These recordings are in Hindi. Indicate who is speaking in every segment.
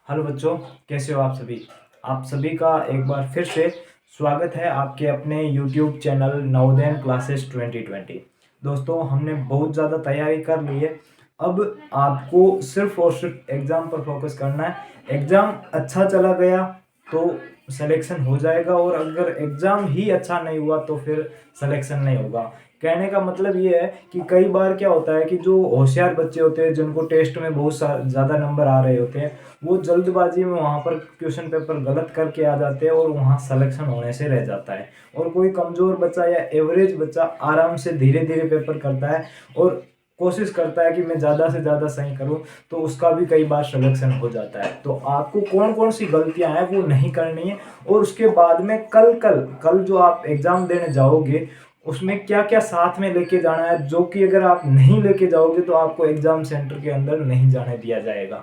Speaker 1: हेलो बच्चों, कैसे हो आप सभी। आप सभी का एक बार फिर से स्वागत है आपके अपने यूट्यूब चैनल नवोदय क्लासेस 2020। दोस्तों, हमने बहुत ज़्यादा तैयारी कर ली है। अब आपको सिर्फ और सिर्फ एग्ज़ाम पर फोकस करना है। एग्ज़ाम अच्छा चला गया तो सिलेक्शन हो जाएगा, और अगर एग्ज़ाम ही अच्छा नहीं हुआ तो फिर सिलेक्शन नहीं होगा। कहने का मतलब ये है कि कई बार क्या होता है कि जो होशियार बच्चे होते हैं, जिनको टेस्ट में बहुत ज़्यादा नंबर आ रहे होते हैं, वो जल्दबाजी में वहाँ पर क्वेश्चन पेपर गलत करके आ जाते हैं और वहाँ सिलेक्शन होने से रह जाता है। और कोई कमज़ोर बच्चा या एवरेज बच्चा आराम से धीरे धीरे पेपर करता है और कोशिश करता है कि मैं ज़्यादा से ज़्यादा सही करूं, तो उसका भी कई बार सिलेक्शन हो जाता है। तो आपको कौन कौन सी गलतियां हैं वो नहीं करनी है, और उसके बाद में कल जो आप एग्ज़ाम देने जाओगे उसमें क्या क्या साथ में लेके जाना है, जो कि अगर आप नहीं लेके जाओगे तो आपको एग्ज़ाम सेंटर के अंदर नहीं जाने दिया जाएगा।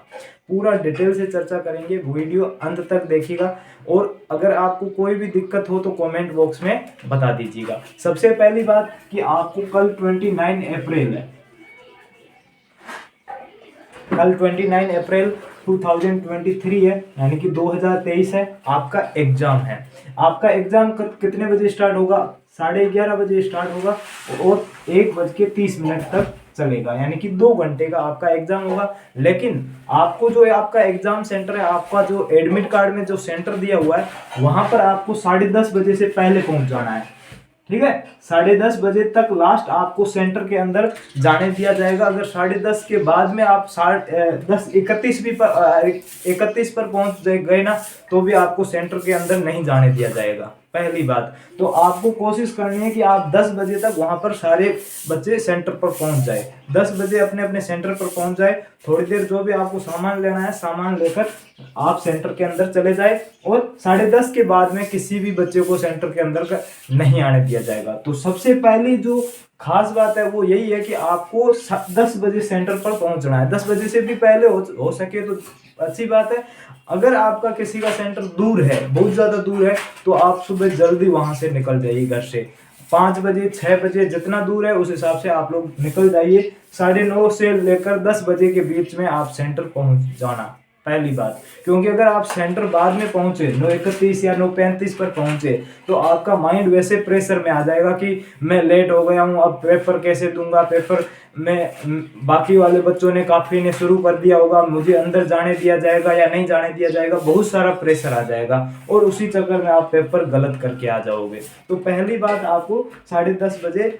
Speaker 1: पूरा डिटेल से चर्चा करेंगे, वीडियो अंत तक देखिएगा। और अगर आपको कोई भी दिक्कत हो तो कमेंट बॉक्स में बता दीजिएगा। सबसे पहली बात कि आपको कल 29 अप्रैल है, कल 29 अप्रैल 2023 है, यानी कि 2023 है। आपका एग्जाम है। आपका एग्जाम कितने बजे स्टार्ट होगा? 11:30 बजे स्टार्ट होगा और 1:30 तक चलेगा, यानी कि 2 घंटे का आपका एग्जाम होगा। लेकिन आपको जो है, आपका एग्जाम सेंटर है, आपका जो एडमिट कार्ड में जो सेंटर दिया हुआ है, वहां पर आपको 10:30 बजे से पहले पहुंच जाना है। ठीक है, 10:30 बजे तक लास्ट आपको सेंटर के अंदर जाने दिया जाएगा। अगर 10:30 के बाद में आप 31 पर पहुंच गए ना, तो भी आपको सेंटर के अंदर नहीं जाने दिया जाएगा। पहली बात तो आपको कोशिश करनी है कि आप 10 बजे तक वहां पर सारे बच्चे सेंटर पर पहुंच जाए। 10 बजे अपने अपने सेंटर पर पहुंच जाए। थोड़ी देर जो भी आपको सामान लेना है, सामान लेकर आप सेंटर के अंदर चले जाए, और 10:30 के बाद में किसी भी बच्चे को सेंटर के अंदर का नहीं आने दिया जाएगा। तो सबसे पहली जो खास बात है वो यही है कि आपको 10 बजे सेंटर पर पहुंचना है। 10 बजे से भी पहले हो सके तो अच्छी बात है। अगर आपका किसी का सेंटर दूर है, बहुत ज्यादा दूर है, तो आप सुबह जल्दी वहां से निकल जाइए घर से। 5 बजे 6 बजे जितना दूर है उस हिसाब से आप लोग निकल जाइए। 9:30 से लेकर 10 बजे के बीच में आप सेंटर पहुंच जाना, पहली बात। क्योंकि अगर आप सेंटर बाद में पहुंचे, 9:31 या 9:35 पर पहुंचे, तो आपका माइंड वैसे प्रेशर में आ जाएगा कि मैं लेट हो गया हूं, अब पेपर कैसे दूंगा, पेपर में बाकी वाले बच्चों ने काफी ने शुरू कर दिया होगा, मुझे अंदर जाने दिया जाएगा या नहीं जाने दिया जाएगा, बहुत सारा प्रेशर आ जाएगा और उसी चक्कर में आप पेपर गलत करके आ जाओगे। तो पहली बात, आपको 10:30 बजे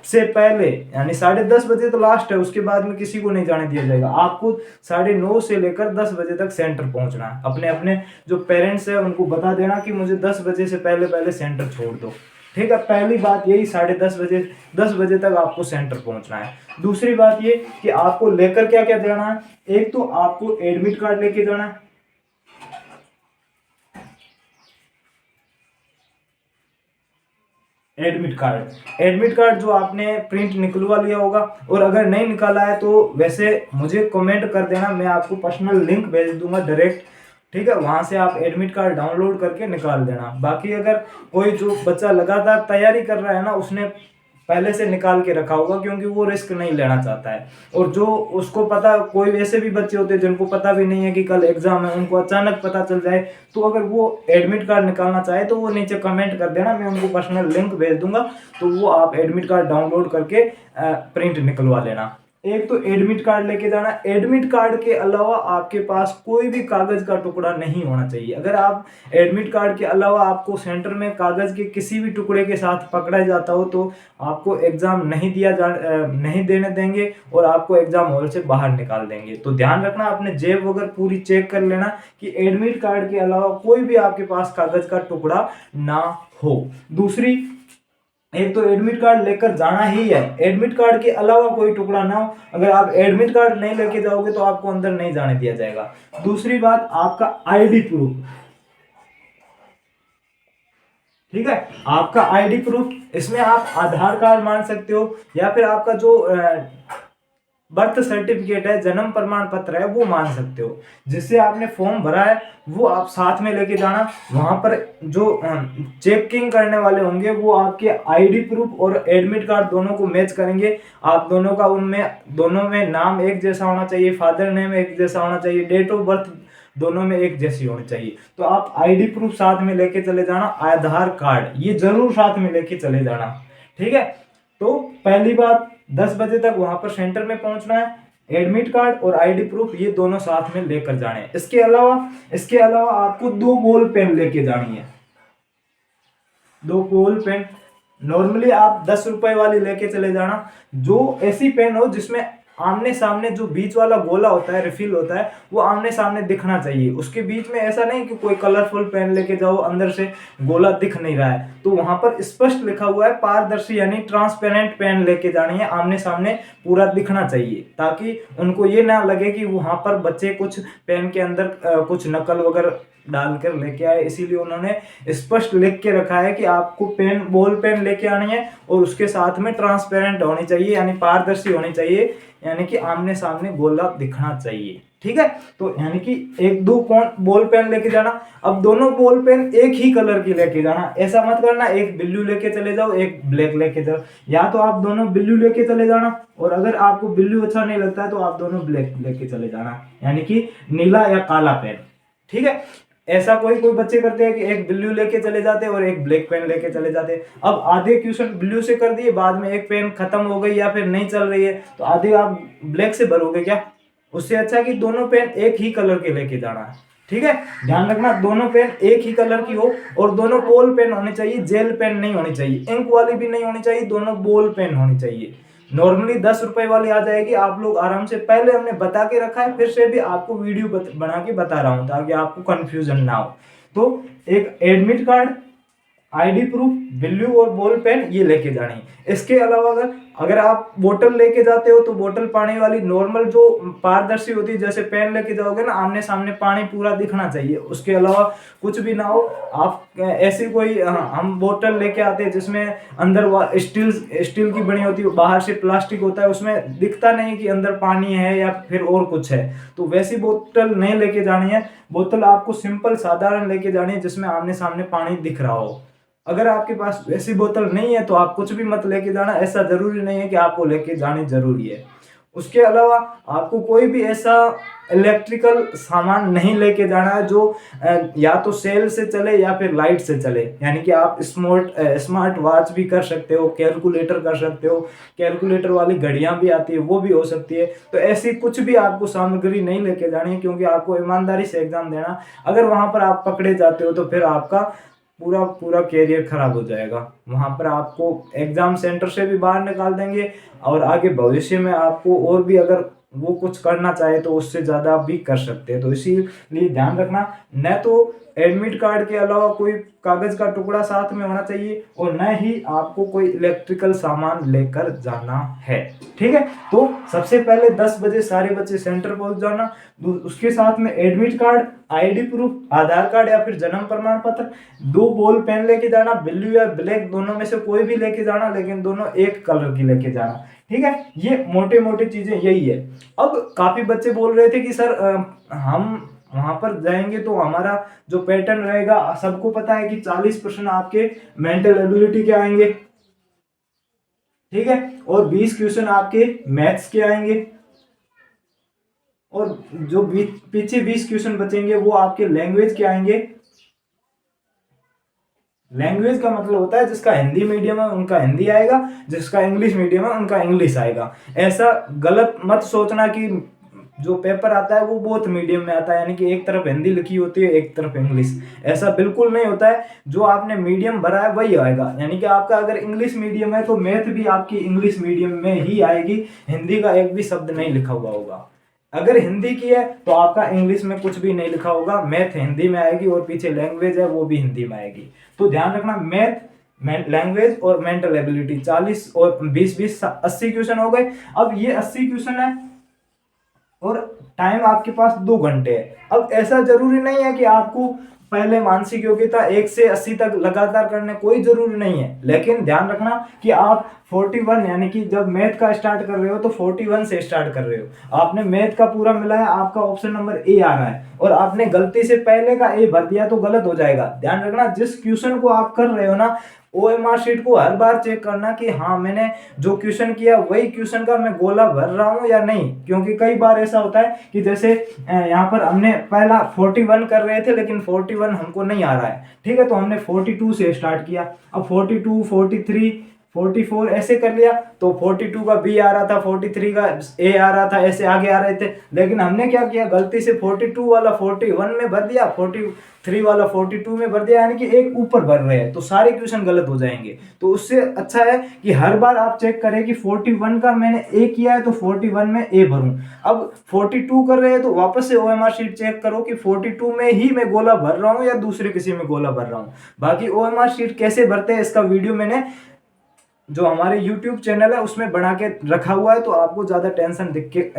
Speaker 1: से पहले, यानी 10:30 बजे तो लास्ट है, उसके बाद में किसी को नहीं जाने दिया जाएगा। आपको 9:30 से लेकर 10 बजे तक सेंटर पहुंचना है। अपने अपने जो पेरेंट्स है उनको बता देना कि मुझे 10 बजे से पहले पहले सेंटर छोड़ दो। ठीक है, पहली बात यही, 10:30 बजे 10 बजे तक आपको सेंटर पहुंचना है। दूसरी बात ये कि आपको लेकर क्या क्या जाना है। एक तो आपको एडमिट कार्ड लेके जाना है। एडमिट कार्ड जो आपने प्रिंट निकलवा लिया होगा, और अगर नहीं निकाला है तो वैसे मुझे कमेंट कर देना, मैं आपको पर्सनल लिंक भेज दूंगा डायरेक्ट। ठीक है, वहां से आप एडमिट कार्ड डाउनलोड करके निकाल देना। बाकी अगर कोई जो बच्चा लगातार तैयारी कर रहा है ना, उसने पहले से निकाल के रखा होगा, क्योंकि वो रिस्क नहीं लेना चाहता है। और जो उसको पता, कोई ऐसे भी बच्चे होते हैं जिनको पता भी नहीं है कि कल एग्जाम है, उनको अचानक पता चल जाए, तो अगर वो एडमिट कार्ड निकालना चाहे तो वो नीचे कमेंट कर देना, मैं उनको पर्सनल लिंक भेज दूंगा। तो वो आप एडमिट कार्ड डाउनलोड करके प्रिंट निकलवा लेना। एक तो एडमिट कार्ड लेके जाना। एडमिट कार्ड के अलावा आपके पास कोई भी कागज का टुकड़ा नहीं होना चाहिए। अगर आप एडमिट कार्ड के अलावा आपको सेंटर में कागज के किसी भी टुकड़े के साथ पकड़ा जाता हो, तो आपको एग्जाम नहीं देने देंगे और आपको एग्जाम हॉल से बाहर निकाल देंगे। तो ध्यान रखना, अपने जेब वगैरह पूरी चेक कर लेना कि एडमिट कार्ड के अलावा कोई भी आपके पास कागज का टुकड़ा ना हो। दूसरी, एक तो एडमिट कार्ड लेकर जाना ही है, एडमिट कार्ड के अलावा कोई टुकड़ा ना हो। अगर आप एडमिट कार्ड नहीं लेके जाओगे तो आपको अंदर नहीं जाने दिया जाएगा। दूसरी बात, आपका आईडी प्रूफ। ठीक है, आपका आईडी प्रूफ, इसमें आप आधार कार्ड मान सकते हो, या फिर आपका जो बर्थ सर्टिफिकेट है, जन्म प्रमाण पत्र है, वो मान सकते हो। जिससे आपने फॉर्म भरा है वो आप साथ में लेके जाना। वहां पर जो चेकिंग करने वाले होंगे वो आपके आईडी प्रूफ और एडमिट कार्ड दोनों को मैच करेंगे। आप दोनों का उनमें दोनों में नाम एक जैसा होना चाहिए, फादर नेम एक जैसा होना चाहिए, डेट ऑफ बर्थ दोनों में एक जैसी होनी चाहिए। तो आप आईडी प्रूफ साथ में लेके चले जाना, आधार कार्ड ये जरूर साथ में लेके चले जाना, ठीक है। तो पहली बात 10 बजे तक वहां पर सेंटर में पहुंचना है। एडमिट कार्ड और आईडी प्रूफ ये दोनों साथ में लेकर जाने हैं। इसके अलावा आपको 2 बॉल पेन लेके जानी है। 2 बॉल पेन नॉर्मली आप 10 रुपए वाली लेके चले जाना, जो ऐसी पेन हो जिसमें आमने सामने जो बीच वाला गोला होता है, रिफिल होता है, वो आमने सामने दिखना चाहिए। उसके बीच में ऐसा नहीं कि कोई कलरफुल पेन लेके जाओ अंदर से गोला दिख नहीं रहा है। तो वहां पर स्पष्ट लिखा हुआ है पारदर्शी यानी ट्रांसपेरेंट पेन लेके जानी है, आमने सामने पूरा दिखना चाहिए, ताकि उनको ये ना लगे कि वहां पर बच्चे कुछ पेन के अंदर कुछ नकल वगैरह डालकर लेके आए। इसीलिए उन्होंने स्पष्ट लिख के रखा है कि आपको पेन बॉल पेन लेके आनी है और उसके साथ में ट्रांसपेरेंट होनी चाहिए यानी पारदर्शी होनी चाहिए, यानी कि आमने सामने गोला दिखना चाहिए, ठीक है। तो यानी कि 1-2 बॉल पेन लेके जाना। अब दोनों बॉल पेन एक ही कलर की लेके जाना, ऐसा मत करना एक ब्लू लेके चले जाओ एक ब्लैक लेके जाओ। या तो आप दोनों ब्लू लेके चले जाना, और अगर आपको ब्लू अच्छा नहीं लगता है तो आप दोनों ब्लैक लेके चले जाना, यानी कि नीला या काला पेन, ठीक है। ऐसा कोई कोई बच्चे करते हैं कि एक ब्लू लेके चले जाते हैं और एक ब्लैक पेन लेके चले जाते हैं। अब आधे क्वेश्चन ब्लू से कर दिए, बाद में एक पेन खत्म हो गई या फिर नहीं चल रही है तो आधे आप ब्लैक से भरोगे क्या? उससे अच्छा कि दोनों पेन एक ही कलर के लेके जाना है, ठीक है। ध्यान रखना दोनों पेन एक ही कलर की हो और दोनों बॉल पेन होनी चाहिए, जेल पेन नहीं होनी चाहिए, इंक वाली भी नहीं होनी चाहिए, दोनों बॉल पेन होनी चाहिए। नॉर्मली 10 रुपए वाली आ जाएगी, आप लोग आराम से, पहले हमने बता के रखा है, फिर से भी आपको वीडियो बना के बता रहा हूं ताकि आपको कंफ्यूजन ना हो। तो एक admit card, ID proof, Billu और बॉल पेन ये लेके जानी। इसके अलावा अगर आप बोतल लेके जाते हो तो बोतल पानी वाली नॉर्मल जो पारदर्शी होती है, जैसे पेन लेके जाओगे ना आमने सामने पानी पूरा दिखना चाहिए, उसके अलावा कुछ भी ना हो। आप ऐसी कोई हम बोतल लेके आते हैं जिसमें अंदर स्टील की बनी होती है, बाहर से प्लास्टिक होता है, उसमें दिखता नहीं कि अंदर पानी है या फिर और कुछ है, तो वैसी बोतल नहीं लेके जानी है। बोतल आपको सिंपल साधारण लेके जानी है जिसमें आमने सामने पानी दिख रहा हो। अगर आपके पास वैसी बोतल नहीं है तो आप कुछ भी मत लेके जाना, ऐसा जरूरी नहीं है कि आपको लेके जानी जरूरी है। उसके अलावा आपको कोई भी ऐसा इलेक्ट्रिकल सामान नहीं लेके जाना है जो या तो सेल से चले या फिर लाइट से चले, यानी कि आप स्मार्ट वॉच भी कर सकते हो, कैलकुलेटर कर सकते हो, कैलकुलेटर वाली घड़ियां भी आती है वो भी हो सकती है। तो ऐसी कुछ भी आपको सामग्री नहीं लेके जानी है, क्योंकि आपको ईमानदारी से एग्जाम देना। अगर वहां पर आप पकड़े जाते हो तो फिर आपका पूरा पूरा कैरियर खराब हो जाएगा। वहां पर आपको एग्जाम सेंटर से भी बाहर निकाल देंगे और आगे भविष्य में आपको और भी अगर वो कुछ करना चाहे तो उससे ज्यादा भी कर सकते हैं। तो इसीलिए ध्यान रखना, न तो एडमिट कार्ड के अलावा कोई कागज का टुकड़ा साथ में होना चाहिए और न ही आपको कोई इलेक्ट्रिकल सामान लेकर जाना है, ठीक है। तो सबसे पहले 10 बजे सारे बच्चे सेंटर पहुंच जाना। उसके साथ में एडमिट कार्ड, आईडी प्रूफ, आधार कार्ड या फिर जन्म प्रमाण पत्र, 2 बॉल पेन लेके जाना, ब्लू या ब्लैक दोनों में से कोई भी लेके जाना, लेकिन दोनों एक कलर की लेके जाना, ठीक है। ये मोटे मोटे चीजें यही है। अब काफी बच्चे बोल रहे थे कि सर हम वहां पर जाएंगे तो हमारा जो पैटर्न रहेगा, सबको पता है कि 40% आपके मेंटल एबिलिटी के आएंगे, ठीक है, और 20 क्वेश्चन आपके मैथ्स के आएंगे, और जो पीछे 20 क्वेश्चन बचेंगे वो आपके लैंग्वेज के आएंगे। लैंग्वेज का मतलब होता है जिसका हिंदी मीडियम है उनका हिंदी आएगा, जिसका इंग्लिश मीडियम है उनका इंग्लिश आएगा। ऐसा गलत मत सोचना कि जो पेपर आता है वो बोथ मीडियम में आता है, यानी कि एक तरफ हिंदी लिखी होती है एक तरफ इंग्लिश, ऐसा बिल्कुल नहीं होता है। जो आपने मीडियम भरा है वही आएगा, यानी कि आपका अगर इंग्लिश मीडियम है तो मैथ भी आपकी इंग्लिश मीडियम में ही आएगी, हिंदी का एक भी शब्द नहीं लिखा हुआ होगा। अगर हिंदी की है तो आपका इंग्लिश में कुछ भी नहीं लिखा होगा, मैथ हिंदी में आएगी और पीछे लैंग्वेज है वो भी हिंदी में आएगी। तो ध्यान रखना, मैथ, लैंग्वेज और मेंटल एबिलिटी 40 और 20-20 80 क्वेश्चन हो गए। अब ये 80 क्वेश्चन है और टाइम आपके पास 2 घंटे है। अब ऐसा जरूरी नहीं है कि आपको पहले मानसिक योग्यता 1 से 80 तक लगातार करने कोई जरूरी नहीं है, लेकिन ध्यान रखना कि आप 41 यानी कि जब मैथ का स्टार्ट कर रहे हो तो 41 से स्टार्ट कर रहे हो। आपने मैथ का पूरा मिला है, आपका ऑप्शन नंबर ए आ रहा है और आपने गलती से पहले का ए भर दिया तो गलत हो जाएगा। ध्यान रखना जिस क्वेश्चन को आप कर रहे हो ना, ओएमआर शीट को हर बार चेक करना कि हाँ मैंने जो क्वेश्चन किया वही क्वेश्चन का मैं गोला भर रहा हूँ या नहीं, क्योंकि कई बार ऐसा होता है कि जैसे यहाँ पर हमने पहला 41 कर रहे थे लेकिन 41 हमको नहीं आ रहा है, ठीक है, तो हमने 42 से स्टार्ट किया, अब 42, 43, 44 ऐसे कर लिया तो 42 का बी आ रहा था, 43 का ए आ रहा था, ऐसे आगे आ रहे थे। लेकिन हमने क्या किया, गलती से 42 वाला 41 में भर दिया, 43 वाला 42 में भर दिया, यानी कि एक ऊपर भर रहे हैं तो सारे क्वेश्चन गलत हो जाएंगे। तो उससे अच्छा है कि हर बार आप चेक करें कि 41 का मैंने ए किया है तो 41 में ए भरूं। अब 42 कर रहे हैं तो वापस से ओएमआर शीट चेक करो कि 42 में ही मैं गोला भर रहा हूं या दूसरे किसी में गोला भर रहा हूं। बाकी ओएमआर शीट कैसे भरते हैं इसका वीडियो मैंने जो हमारे YouTube चैनल है उसमें बना के रखा हुआ है, तो आपको ज़्यादा टेंशन दिख के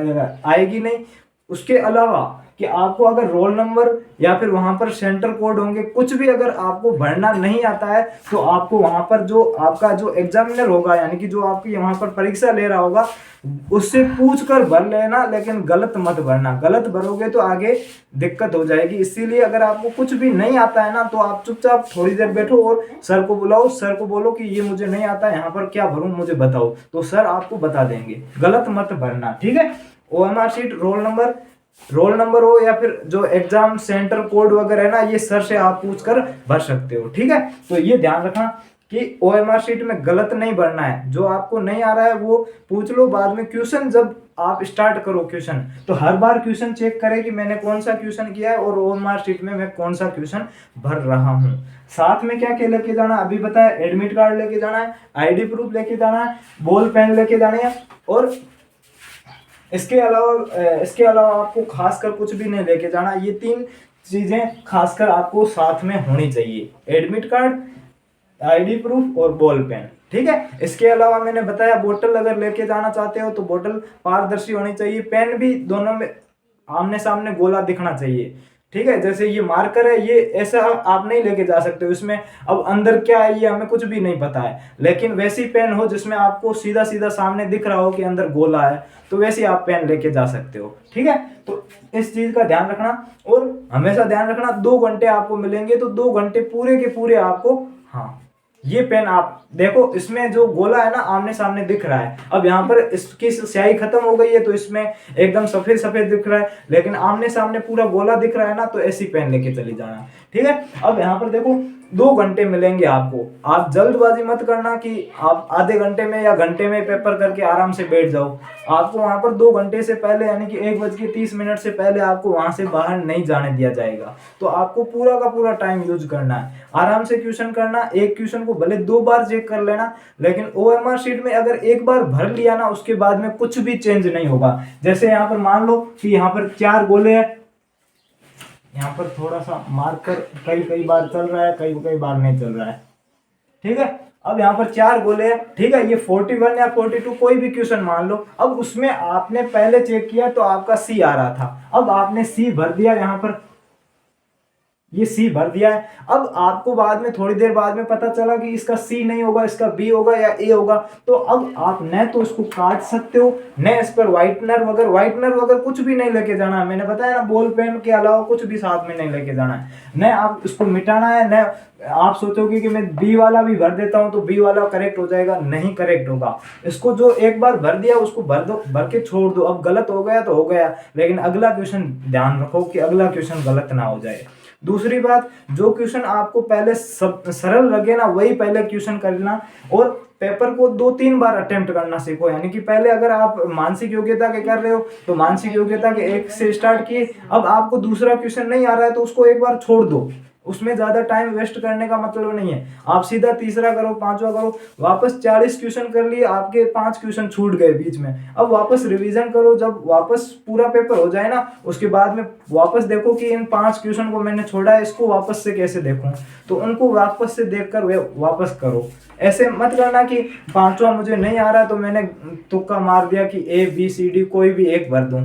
Speaker 1: आएगी नहीं। उसके अलावा कि आपको अगर रोल नंबर या फिर वहां पर सेंटर कोड होंगे, कुछ भी अगर आपको भरना नहीं आता है तो आपको वहां पर जो आपका जो एग्जामिनर होगा यानी कि जो आपकी वहां पर परीक्षा ले रहा होगा उससे पूछ कर भर लेना, लेकिन गलत मत भरना। गलत भरोगे तो आगे दिक्कत हो जाएगी। इसीलिए अगर आपको कुछ भी नहीं आता है ना तो आप चुपचाप थोड़ी देर बैठो और सर को बुलाओ, सर को बोलो कि ये मुझे नहीं आता, यहाँ पर क्या भरूं मुझे बताओ, तो सर आपको बता देंगे। गलत मत भरना, ठीक है। ओएमआर शीट रोल नंबर हो या फिर जो एग्जाम सेंटर कोड वगैरह है ना, ये सर से आप पूछ कर भर सकते हो, ठीक है। तो ये ध्यान रखना कि ओएमआर शीट में गलत नहीं भरना है। जो आपको नहीं आ रहा है वो पूछ लो, बाद में क्वेश्चन जब आप स्टार्ट करो क्वेश्चन तो हर बार क्वेश्चन चेक करें कि मैंने कौन सा क्वेश्चन किया है और ओएमआर शीट में मैं कौन सा क्वेश्चन भर रहा हूँ। साथ में क्या क्या लेके जाना अभी बताया, एडमिट कार्ड लेके जाना है, आईडी प्रूफ लेके जाना है, बॉल पेन लेके जाने हैं और इसके अलावा आपको खासकर कुछ भी नहीं लेके जाना। ये 3 चीजें खासकर आपको साथ में होनी चाहिए, एडमिट कार्ड, आईडी प्रूफ और बॉल पेन, ठीक है। इसके अलावा मैंने बताया बोतल अगर लेके जाना चाहते हो तो बोतल पारदर्शी होनी चाहिए, पेन भी दोनों में आमने सामने गोला दिखना चाहिए, ठीक है। जैसे ये मार्कर है, ये ऐसा आप नहीं लेके जा सकते हो, इसमें अब अंदर क्या है ये हमें कुछ भी नहीं पता है, लेकिन वैसी पेन हो जिसमें आपको सीधा सीधा सामने दिख रहा हो कि अंदर गोला है, तो वैसी आप पेन लेके जा सकते हो, ठीक है। तो इस चीज का ध्यान रखना और हमेशा ध्यान रखना 2 घंटे आपको मिलेंगे तो 2 घंटे पूरे के पूरे आपको, हाँ ये पेन आप देखो इसमें जो गोला है ना आमने सामने दिख रहा है। अब यहाँ पर इसकी स्याही खत्म हो गई है तो इसमें एकदम सफेद सफेद दिख रहा है, लेकिन आमने सामने पूरा गोला दिख रहा है ना, तो ऐसी पेन लेके चली जाना, ठीक है। अब यहाँ पर देखो 2 घंटे मिलेंगे आपको, आप जल्दबाजी मत करना कि आप आधे घंटे में या घंटे में पेपर करके आराम से बैठ जाओ। आपको वहां पर 2 घंटे से पहले यानी कि 1:30 से पहले आपको वहां से बाहर नहीं जाने दिया जाएगा। तो आपको पूरा का पूरा टाइम यूज करना है, आराम से क्वेश्चन करना। एक क्वेश्चन को भले 2 बार चेक कर लेना, लेकिन ओएमआर शीट में अगर एक बार भर लिया ना उसके बाद में कुछ भी चेंज नहीं होगा। जैसे यहाँ पर मान लो कि यहाँ पर 4 गोले हैं, यहाँ पर थोड़ा सा मार्कर कई बार चल रहा है, कई बार नहीं चल रहा है, ठीक है। अब यहाँ पर 4 गोले हैं, ठीक है। ये 41 या 42 कोई भी क्वेश्चन मान लो, अब उसमें आपने पहले चेक किया तो आपका सी आ रहा था, अब आपने सी भर दिया, यहाँ पर ये सी भर दिया है। अब आपको बाद में थोड़ी देर बाद में पता चला कि इसका सी नहीं होगा, इसका बी होगा या ए होगा, तो अब आप न तो इसको काट सकते हो, न इस पर व्हाइटनर वगैरह कुछ भी नहीं लेके जाना है। मैंने बताया ना बॉल पेन के अलावा कुछ भी साथ में नहीं लेके जाना है, न आप इसको मिटाना है, न आप सोचोगे कि मैं बी वाला भी भर देता हूं तो बी वाला करेक्ट हो जाएगा, नहीं करेक्ट होगा। इसको जो एक बार भर दिया उसको भर दो, भर के छोड़ दो। अब गलत हो गया तो हो गया, लेकिन अगला क्वेश्चन ध्यान रखो कि अगला क्वेश्चन गलत ना हो जाए। दूसरी बात, जो क्वेश्चन आपको पहले सरल लगे ना वही पहले क्वेश्चन करना और पेपर को 2-3 बार अटेम्प्ट करना सीखो। यानी कि पहले अगर आप मानसिक योग्यता के कर रहे हो तो मानसिक योग्यता के 1 से स्टार्ट किए, अब आपको दूसरा क्वेश्चन नहीं आ रहा है तो उसको एक बार छोड़ दो, उसमें ज्यादा टाइम वेस्ट करने का मतलब नहीं है। आप सीधा तीसरा करो, 5वां करो, वापस 40 क्वेश्चन कर लिए, आपके 5 क्वेश्चन छूट गए बीच में, अब वापस रिवीजन करो। जब वापस पूरा पेपर हो जाए ना उसके बाद में वापस देखो कि इन 5 क्वेश्चन को मैंने छोड़ा है, इसको वापस से कैसे देखूं, तो उनको वापस से देखकर वे वापस करो। ऐसे मत करना कि 5वां मुझे नहीं आ रहा तो मैंने तुक्का मार दिया कि A B C D कोई भी एक भर दूं।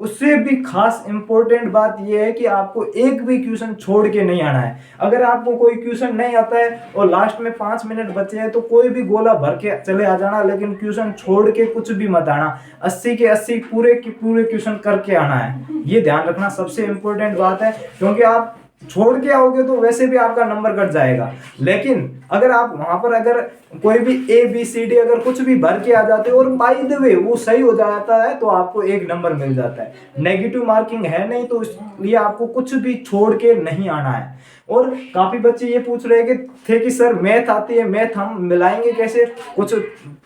Speaker 1: उससे भी खास इंपॉर्टेंट बात यह है कि आपको एक भी क्वेश्चन छोड़ के नहीं आना है। अगर आपको कोई क्वेश्चन नहीं आता है और लास्ट में 5 मिनट बचे हैं तो कोई भी गोला भर के चले आ जाना, लेकिन क्वेश्चन छोड़ के कुछ भी मत आना। 80 के 80 पूरे के पूरे क्वेश्चन करके आना है, ये ध्यान रखना सबसे इंपॉर्टेंट बात है। क्योंकि आप छोड़ के आओगे तो वैसे भी आपका नंबर कट जाएगा, लेकिन अगर आप वहां पर अगर कोई भी ABCD अगर कुछ भी भर के आ जाते हो और बाय द वे वो सही हो जाता है तो आपको 1 नंबर मिल जाता है। नेगेटिव मार्किंग है नहीं, तो इसलिए आपको कुछ भी छोड़ के नहीं आना है। और काफी बच्चे ये पूछ रहे थे कि सर मैथ आती है, मैथ हम मिलाएंगे कैसे? कुछ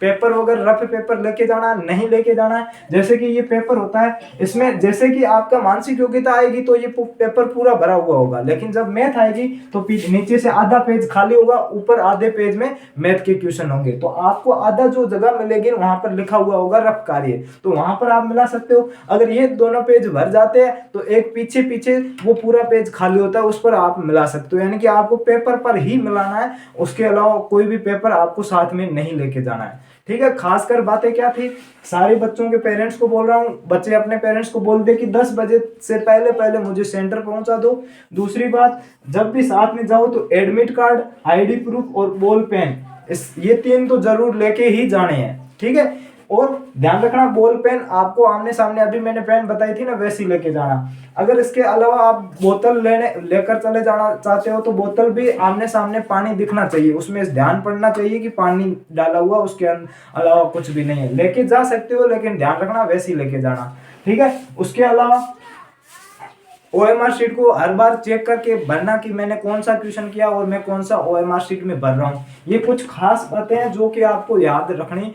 Speaker 1: पेपर वगैरह रफ पेपर लेके जाना नहीं लेके जाना है। जैसे कि ये पेपर होता है, इसमें जैसे कि आपका मानसिक योग्यता आएगी तो ये पेपर पूरा भरा हुआ होगा, लेकिन जब मैथ आएगी तो नीचे से आधा पेज खाली होगा, ऊपर आधे पेज में मैथ के क्वेश्चन होंगे। तो आपको आधा जो जगह मिलेगी वहां पर लिखा हुआ होगा रफ कार्य, तो वहां पर आप मिला सकते हो। अगर ये दोनों पेज भर जाते हैं तो एक पीछे पीछे वो पूरा पेज खाली होता है, उस पर आप मिला सकते हो। यानी कि आपको पेपर पर ही मिलाना है, उसके अलावा कोई भी पेपर आपको साथ में नहीं लेके जाना है। ठीक है, खासकर बातें क्या थी, सारे बच्चों के पेरेंट्स को बोल रहा हूँ, बच्चे अपने पेरेंट्स को बोल दे कि 10 बजे से पहले पहले मुझे सेंटर पहुंचा दो। दूसरी बात, जब भी साथ में जाओ तो एडमिट कार्ड, ID प्रूफ और बॉल पेन, ये 3 तो जरूर लेके ही जाने हैं। ठीक है, और ध्यान रखना बॉल पेन आपको आमने सामने, अभी मैंने पेन बताई थी ना, वैसी लेके जाना। अगर इसके अलावा आप बोतल लेकर चले जाना चाहते हो तो बोतल भी आमने सामने पानी दिखना चाहिए, उसमें ध्यान पड़ना चाहिए कि पानी डाला हुआ, उसके अलावा कुछ भी नहीं है। लेके जा सकते हो लेकिन ध्यान रखना वैसी लेके जाना। ठीक है, उसके अलावा OMR शीट को हर बार चेक करके भरना कि मैंने कौन सा क्वेश्चन किया और मैं कौन सा OMR शीट में भर रहा हूँ। ये कुछ खास बातें हैं जो कि आपको याद रखनी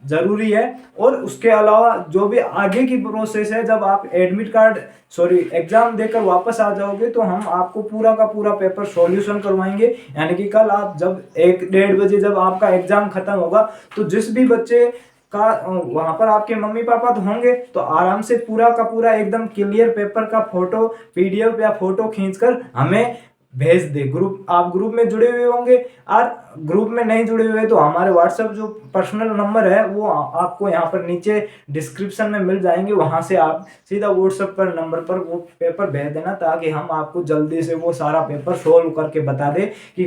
Speaker 1: जरूरी है। और उसके अलावा जो भी आगे की प्रोसेस है, जब आप एग्जाम देकर वापस आ जाओगे तो हम आपको पूरा का पूरा पेपर सॉल्यूशन करवाएंगे। यानी कि कल आप जब 1-1:30 बजे जब आपका एग्जाम खत्म होगा तो जिस भी बच्चे का वहां पर आपके मम्मी पापा तो होंगे, तो आराम से पूरा का पूरा एकदम क्लियर पेपर का फोटो PDF या फोटो खींचकर हमें भेज दे। आप ग्रुप में जुड़े हुए होंगे, और ग्रुप में नहीं जुड़े हुए तो हमारे व्हाट्सएप जो पर्सनल नंबर है वो आपको यहाँ पर नीचे डिस्क्रिप्शन में मिल जाएंगे, वहां से आप सीधा व्हाट्सएप पर नंबर पर वो पेपर भेज देना, ताकि हम आपको जल्दी से वो सारा पेपर सोल्व करके बता दे कि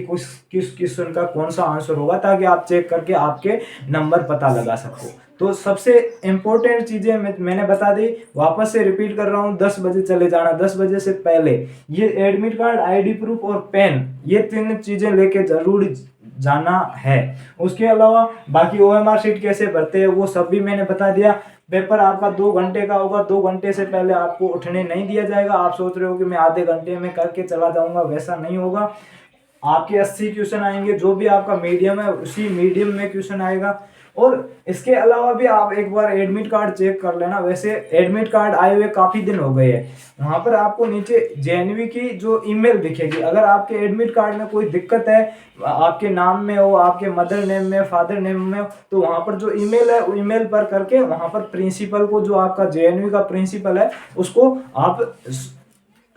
Speaker 1: किस क्वेश्चन का कौन सा आंसर होगा, ताकि आप चेक करके आपके नंबर पता लगा सको। तो सबसे इंपॉर्टेंट चीजें मैंने बता दी, वापस से रिपीट कर रहा हूँ, 10 बजे चले जाना, 10 बजे से पहले ये एडमिट कार्ड, ID प्रूफ और पेन, ये 3 चीजें लेके जरूर जाना है। उसके अलावा बाकी OMR शीट कैसे भरते हैं वो सब भी मैंने बता दिया। पेपर आपका 2 घंटे का होगा, 2 घंटे से पहले आपको उठने नहीं दिया जाएगा। आप सोच रहे हो कि मैं आधे घंटे में करके चला जाऊंगा, वैसा नहीं होगा। आपके 80 क्वेश्चन आएंगे, जो भी आपका मीडियम है उसी मीडियम में क्वेश्चन आएगा। और इसके अलावा भी आप एक बार एडमिट कार्ड चेक कर लेना। वैसे एडमिट कार्ड आए हुए काफी दिन हो गए हैं, वहां पर आपको नीचे JNV की जो ईमेल दिखेगी। अगर आपके एडमिट कार्ड में कोई दिक्कत है, आपके नाम में हो, आपके मदर नेम में, फादर नेम में हो, तो वहां पर जो ईमेल है ईमेल पर करके वहां पर प्रिंसिपल को, जो आपका JNV का प्रिंसिपल है, उसको आप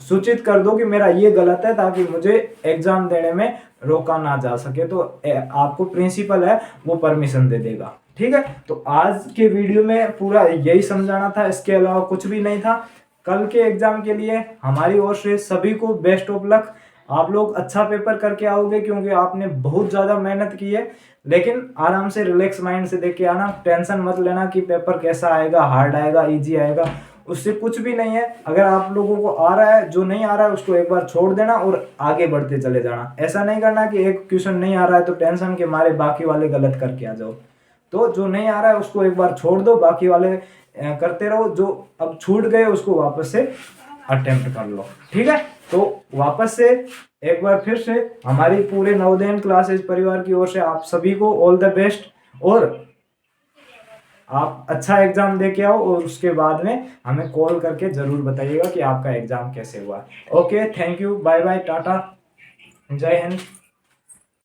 Speaker 1: सूचित कर दो कि मेरा ये गलत है, ताकि मुझे एग्जाम देने में रोका ना जा सके। तो आपको प्रिंसिपल है वो परमिशन दे देगा। ठीक है, तो आज के वीडियो में पूरा यही समझाना था, इसके अलावा कुछ भी नहीं था। कल के एग्जाम के लिए हमारी ओर से सभी को बेस्ट ऑफ लक। आप लोग अच्छा पेपर करके आओगे, क्योंकि आपने बहुत ज़्यादा मेहनत की है। लेकिन आराम से रिलैक्स माइंड से देख के आना, टेंशन मत लेना कि पेपर कैसा आएगा, हार्ड आएगा, इजी आएगा, उससे कुछ भी नहीं है। अगर आप लोगों को आ रहा है, जो नहीं आ रहा है उसको एक बार छोड़ देना और आगे बढ़ते चले जाना। ऐसा नहीं करना कि एक क्वेश्चन नहीं आ रहा है तो टेंशन के मारे बाकी वाले गलत करके आ जाओ। तो जो नहीं आ रहा है उसको एक बार छोड़ दो, बाकी वाले करते रहो। जो अब छूट गए उसको वापस से अटेम्प्ट कर लो। ठीक है, तो वापस से एक बार फिर से हमारी पूरे नवोदय क्लासेस परिवार की ओर से आप सभी को ऑल द बेस्ट, और आप अच्छा एग्जाम दे के आओ और उसके बाद में हमें कॉल करके जरूर बताइएगा कि आपका एग्जाम कैसे हुआ। Okay, thank you, bye bye, tata, जय हिंद।